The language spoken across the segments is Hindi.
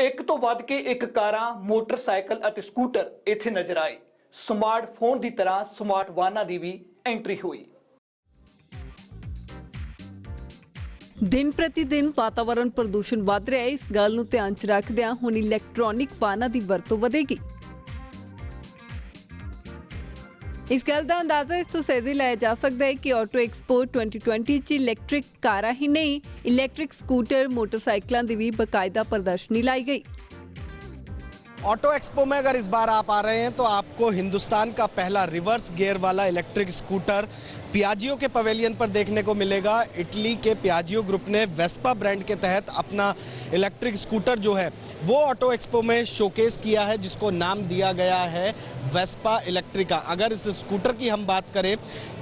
ਇੱਕ ਤੋਂ ਵੱਧ ਕੇ ਇੱਕ ਕਾਰਾਂ, ਮੋਟਰਸਾਈਕਲ ਅਤੇ ਸਕੂਟਰ ਇੱਥੇ ਨਜ਼ਰ ਆਏ। ਸਮਾਰਟਫੋਨ ਦੀ ਤਰ੍ਹਾਂ ਸਮਾਰਟ ਵਾਹਨਾਂ ਦੀ ਵੀ ਐਂਟਰੀ ਹੋਈ। दिन प्रति दिन वातावरण प्रदूषण वध रहा है। इस गल नूं ध्यान च रखदिआं हुण इलैक्ट्रॉनिक वाहनां दी वरतों वधेगी। इस गल का अंदाजा इस तो सही लाया जा सकता है कि ऑटो एक्सपो 2020 च इलैक्ट्रिक कारां ही नहीं, इलैक्ट्रिक स्कूटर, मोटरसाइकिलों की भी बाकायदा प्रदर्शनी लाई गई। ऑटो एक्सपो में अगर इस बार आप आ रहे हैं तो आपको हिंदुस्तान का पहला रिवर्स गियर वाला इलेक्ट्रिक स्कूटर पियाजियो के पवेलियन पर देखने को मिलेगा। इटली के पियाजियो ग्रुप ने वेस्पा ब्रांड के तहत अपना इलेक्ट्रिक स्कूटर जो है वो ऑटो एक्सपो में शोकेस किया है, जिसको नाम दिया गया है वेस्पा इलेक्ट्रिका। अगर इस स्कूटर की हम बात करें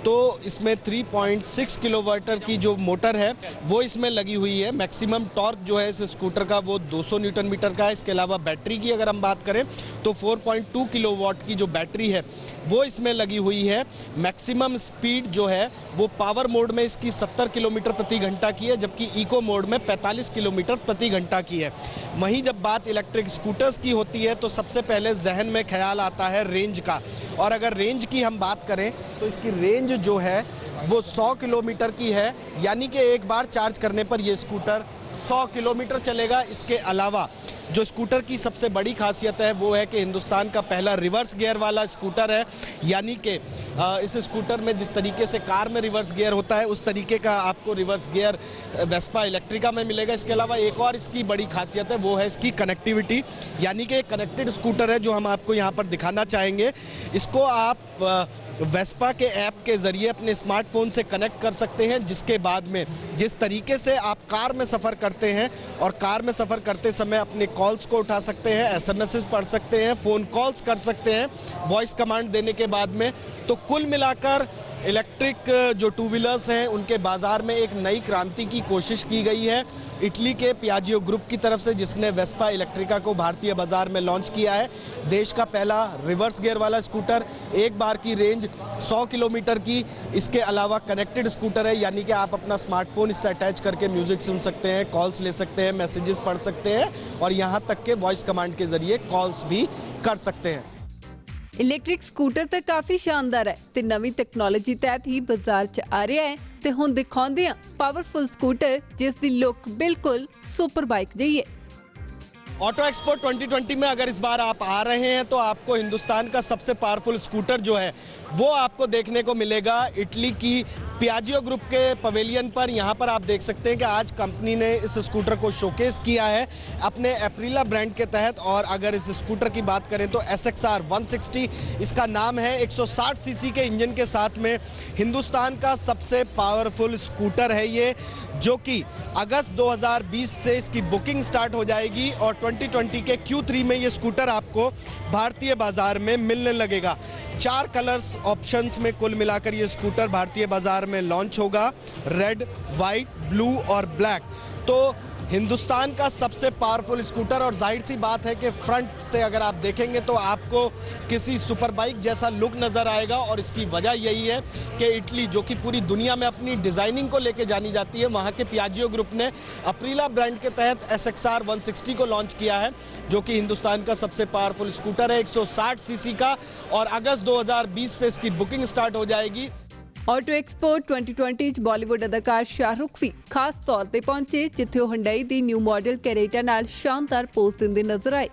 तो इसमें 3.6 किलोवाट की जो मोटर है वो इसमें लगी हुई है। मैक्सिमम टॉर्क जो है इस स्कूटर का वो 200 न्यूटन मीटर का है। इसके अलावा बैटरी की अगर हम बात करें तो 4.2 किलोवाट की जो बैटरी है वो इसमें लगी हुई है। मैक्सिमम स्पीड जो है वो पावर मोड में इसकी 70 किलोमीटर प्रति घंटा की है, जबकि इको मोड में 45 किलोमीटर प्रति घंटा की है। वहीं जब बात इलेक्ट्रिक स्कूटर्स की होती है तो सबसे पहले जहन में ख्याल आता है रेंज का, और अगर रेंज की हम बात करें तो इसकी रेंज जो है वो 100 किलोमीटर की है, यानी कि एक बार चार्ज करने पर ये स्कूटर 100 किलोमीटर चलेगा। इसके अलावा जो स्कूटर की सबसे बड़ी खासियत है वो है कि हिंदुस्तान का पहला रिवर्स गियर वाला स्कूटर है, यानी कि इस स्कूटर में जिस तरीके से कार में रिवर्स गियर होता है उस तरीके का आपको रिवर्स गियर वेस्पा इलेक्ट्रिका में मिलेगा। इसके अलावा एक और इसकी बड़ी खासियत है वो है इसकी कनेक्टिविटी, यानी कि एक कनेक्टेड स्कूटर है जो हम आपको यहाँ पर दिखाना चाहेंगे। इसको आप वेस्पा के ऐप के जरिए अपने स्मार्टफोन से कनेक्ट कर सकते हैं, जिसके बाद में जिस तरीके से आप कार में सफ़र करते हैं और कार में सफ़र करते समय अपने कॉल्स को उठा सकते हैं, एसएमएस पढ़ सकते हैं, फ़ोन कॉल्स कर सकते हैं वॉइस कमांड देने के बाद में। तो कुल मिलाकर इलेक्ट्रिक जो टू व्हीलर्स हैं उनके बाजार में एक नई क्रांति की कोशिश की गई है इटली के पियाजियो ग्रुप की तरफ से, जिसने वेस्पा इलेक्ट्रिका को भारतीय बाजार में लॉन्च किया है। देश का पहला रिवर्स गियर वाला स्कूटर, एक बार की रेंज 100 किलोमीटर की, इसके अलावा कनेक्टेड स्कूटर है, यानी कि आप अपना स्मार्टफोन इससे अटैच करके म्यूजिक सुन सकते हैं, कॉल्स ले सकते हैं, मैसेजेस पढ़ सकते हैं और यहाँ तक के वॉइस कमांड के जरिए कॉल्स भी कर सकते हैं। इलैक्ट्रिक स्कूटर तो काफ़ी शानदार है ते नवीं तकनोलॉजी तहत ही बाजार च आ रहा है। ते हुण दिखाउंदे हां पावरफुल स्कूटर जिस दी लुक बिल्कुल सुपर बाइक जही है। ऑटो एक्सपो 2020 में अगर इस बार आप आ रहे हैं तो आपको हिंदुस्तान का सबसे पावरफुल स्कूटर जो है वो आपको देखने को मिलेगा इटली की पियाजियो ग्रुप के पवेलियन पर। यहाँ पर आप देख सकते हैं कि आज कंपनी ने इस स्कूटर को शोकेस किया है अपने एप्रिला ब्रांड के तहत। और अगर इस स्कूटर की बात करें तो SXR 160 इसका नाम है। 160 सीसी के इंजन के साथ में हिंदुस्तान का सबसे पावरफुल स्कूटर है ये, जो कि अगस्त 2020 से इसकी बुकिंग स्टार्ट हो जाएगी और 2020 के Q3 में ये स्कूटर आपको भारतीय बाजार में मिलने लगेगा। 4 कलर्स ऑप्शंस में कुल मिलाकर ये स्कूटर भारतीय बाजार में लॉन्च होगा, रेड, वाइट, ब्लू और ब्लैक। तो हिंदुस्तान का सबसे पावरफुल स्कूटर, और जाहिर सी बात है कि फ्रंट से अगर आप देखेंगे तो आपको किसी सुपर बाइक जैसा लुक नजर आएगा। और इसकी वजह यही है कि इटली, जो कि पूरी दुनिया में अपनी डिजाइनिंग को लेकर जानी जाती है, वहां के पियाजियो ग्रुप ने अप्रीला ब्रांड के तहत SXR 160 को लॉन्च किया है, जो कि हिंदुस्तान का सबसे पावरफुल स्कूटर है, 160 सीसी का, और अगस्त 2020 से इसकी बुकिंग स्टार्ट हो जाएगी। ऑटो एक्सपो 2020 च बॉलीवुड अदाकार शाहरुख भी खास तौर पर पहुंचे, जिथे वो हुंडई दी न्यू मॉडल कैरेटा नाल शानदार पोज दिंदे नजर आए।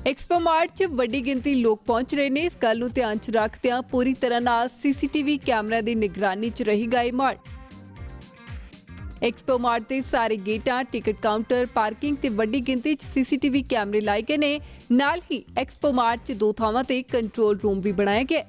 एक्सपो मार्ट च वड्डी गिनती लोग पहुंच रहे ने। इस गल नूं ध्यान च रखदिआं पूरी तरह नाल CCTV कैमरा दी निगरानी च रहेगा ये मार्ट। एक्सपो मार्ट के सारे गेटां, टिकट काउंटर, पार्किंग ते वड्डी गिनती च CCTV कैमरे लाए गए ने। नाल ही एक्सपो मार्ट च 2 थावां ते कंट्रोल रूम भी बनाया गया।